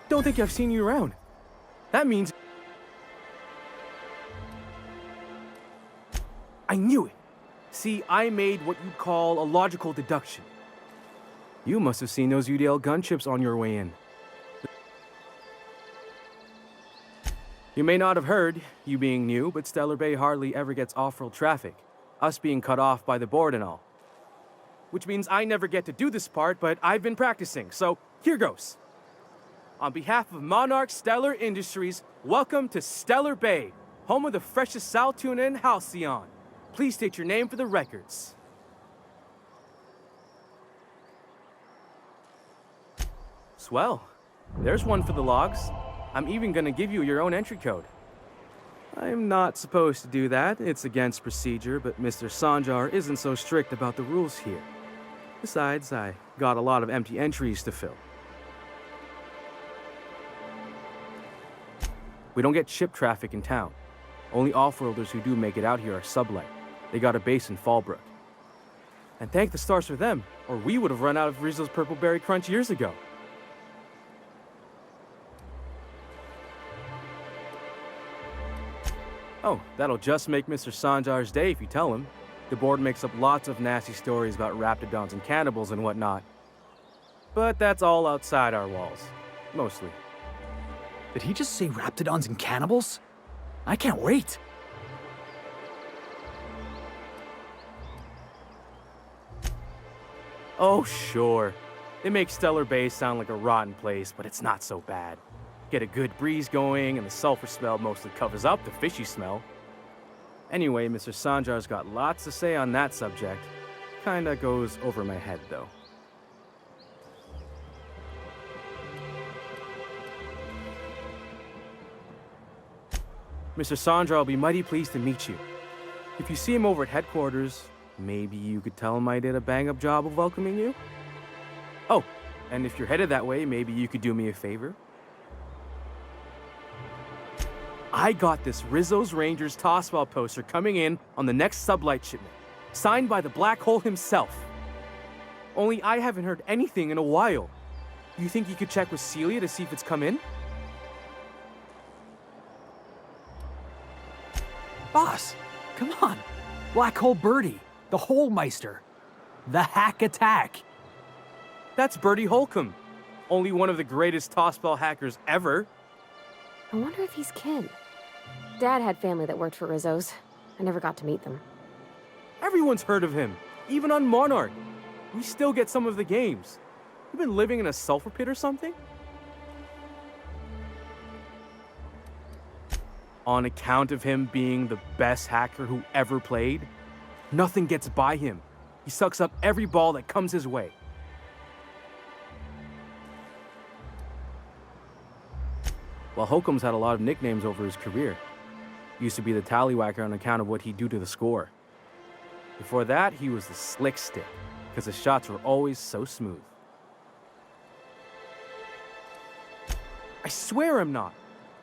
Don't think I've seen you around. That means... I knew it. See, I made what you'd call a logical deduction. You must have seen those UDL gunships on your way in. You may not have heard, you being new, but Stellar Bay hardly ever gets off-road traffic. Us being cut off by the board and all. Which means I never get to do this part, but I've been practicing, so here goes. On behalf of Monarch Stellar Industries, welcome to Stellar Bay, home of the freshest sal tuna in Halcyon. Please state your name for the records. Swell. There's one for the logs. I'm even gonna give you your own entry code. I'm not supposed to do that. It's against procedure, but Mr. Sanjar isn't so strict about the rules here. Besides, I got a lot of empty entries to fill. We don't get ship traffic in town. Only off-roaders who do make it out here are sublight. They got a base in Fallbrook. And thank the stars for them, or we would have run out of Rizzo's Purple Berry Crunch years ago. Oh, that'll just make Mr. Sanjar's day if you tell him. The board makes up lots of nasty stories about raptidons and cannibals and whatnot. But that's all outside our walls. Mostly. Did he just say raptidons and cannibals? I can't wait. Oh, sure. They make Stellar Bay sound like a rotten place, but it's not so bad. Get a good breeze going, and the sulfur smell mostly covers up the fishy smell. Anyway, Mr. Sanjar's got lots to say on that subject. Kinda goes over my head, though. Mr. Sanjar will be mighty pleased to meet you. If you see him over at headquarters, maybe you could tell him I did a bang-up job of welcoming you? Oh, and if you're headed that way, maybe you could do me a favor? I got this Rizzo's Rangers tossball poster coming in on the next sublight shipment, signed by the Black Hole himself. Only I haven't heard anything in a while. You think you could check with Celia to see if it's come in? Boss, come on. Black Hole Bertie, the Hole Meister, the Hack Attack. That's Bertie Holcomb, only one of the greatest tossball hackers ever. I wonder if he's kin. Dad had family that worked for Rizzo's. I never got to meet them. Everyone's heard of him, even on Monarch. We still get some of the games. You been living in a sulfur pit or something? On account of him being the best hacker who ever played, nothing gets by him. He sucks up every ball that comes his way. Well, Holcomb's had a lot of nicknames over his career. Used to be the tallywhacker on account of what he'd do to the score. Before that, he was the slick stick, because his shots were always so smooth. I swear I'm not.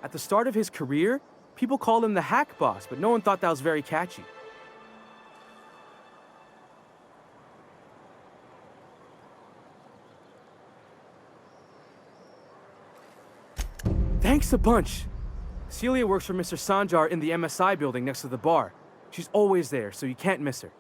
At the start of his career, people called him the hack boss, but no one thought that was very catchy. Thanks a bunch. Celia works for Mr. Sanjar in the MSI building next to the bar. She's always there, so you can't miss her.